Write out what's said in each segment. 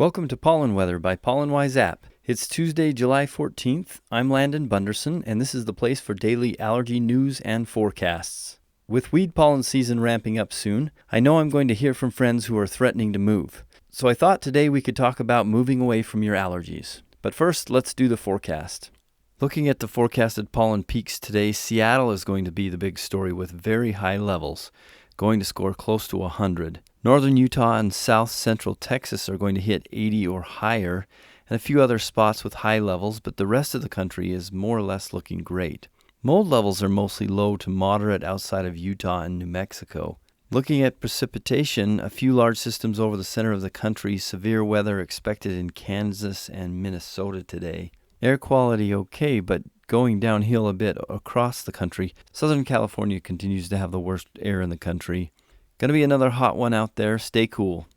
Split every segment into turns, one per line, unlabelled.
Welcome to Pollen Weather by Pollen Wise App. It's Tuesday, July 14th. I'm Landon Bunderson, and this is the place for daily allergy news and forecasts. With weed pollen season ramping up soon, I know I'm going to hear from friends who are threatening to move. So I thought today we could talk about moving away from your allergies. But first, let's do the forecast. Looking at the forecasted pollen peaks today, Seattle is going to be the big story with very high levels, going to score close to 100. Northern Utah and south central Texas are going to hit 80 or higher, and a few other spots with high levels, but the rest of the country is more or less looking great. Mold levels are mostly low to moderate outside of Utah and New Mexico. Looking at precipitation, a few large systems over the center of the country, severe weather expected in Kansas and Minnesota today. Air quality okay, but going downhill a bit across the country. Southern California continues to have the worst air in the country. Gonna be another hot one out there. Stay cool.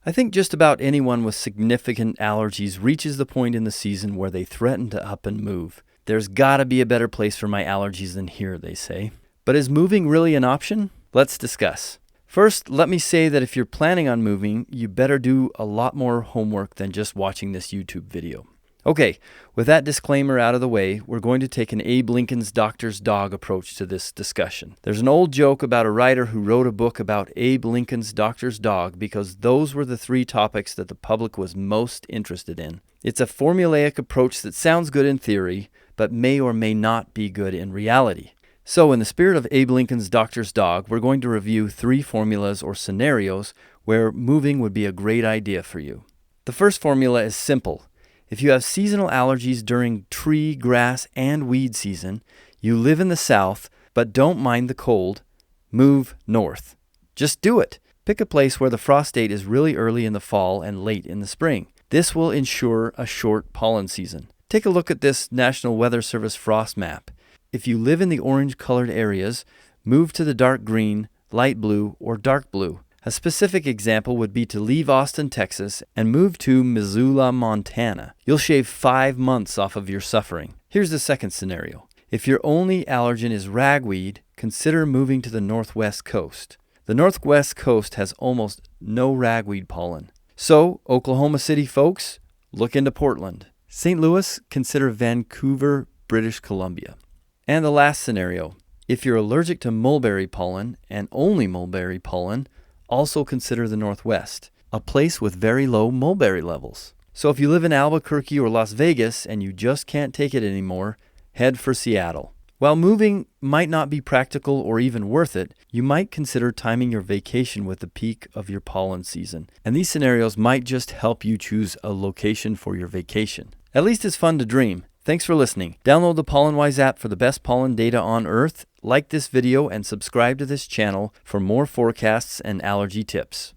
I think just about anyone with significant allergies reaches the point in the season where they threaten to up and move. There's gotta be a better place for my allergies than here, they say. But is moving really an option? Let's discuss. First, let me say that if you're planning on moving, you better do a lot more homework than just watching this YouTube video. Okay, with that disclaimer out of the way, we're going to take an Abe Lincoln's doctor's dog approach to this discussion. There's an old joke about a writer who wrote a book about Abe Lincoln's doctor's dog because those were the three topics that the public was most interested in. It's a formulaic approach that sounds good in theory, but may or may not be good in reality. So in the spirit of Abe Lincoln's doctor's dog, we're going to review three formulas or scenarios where moving would be a great idea for you. The first formula is simple. If you have seasonal allergies during tree, grass, and weed season, you live in the south, but don't mind the cold, move north. Just do it. Pick a place where the frost date is really early in the fall and late in the spring. This will ensure a short pollen season. Take a look at this National Weather Service frost map. If you live in the orange-colored areas, move to the dark green, light blue, or dark blue. A specific example would be to leave Austin, Texas, and move to Missoula, Montana. You'll shave 5 months off of your suffering. Here's the second scenario. If your only allergen is ragweed, consider moving to the northwest coast. The northwest coast has almost no ragweed pollen. So, Oklahoma City folks, look into Portland. St. Louis, consider Vancouver, British Columbia. And the last scenario. If you're allergic to mulberry pollen, and only mulberry pollen, also consider the Northwest, a place with very low mulberry levels. So if you live in Albuquerque or Las Vegas and you just can't take it anymore, head for Seattle. While moving might not be practical or even worth it, you might consider timing your vacation with the peak of your pollen season. And these scenarios might just help you choose a location for your vacation. At least it's fun to dream. Thanks for listening. Download the Pollen Wise app for the best pollen data on Earth. Like this video and subscribe to this channel for more forecasts and allergy tips.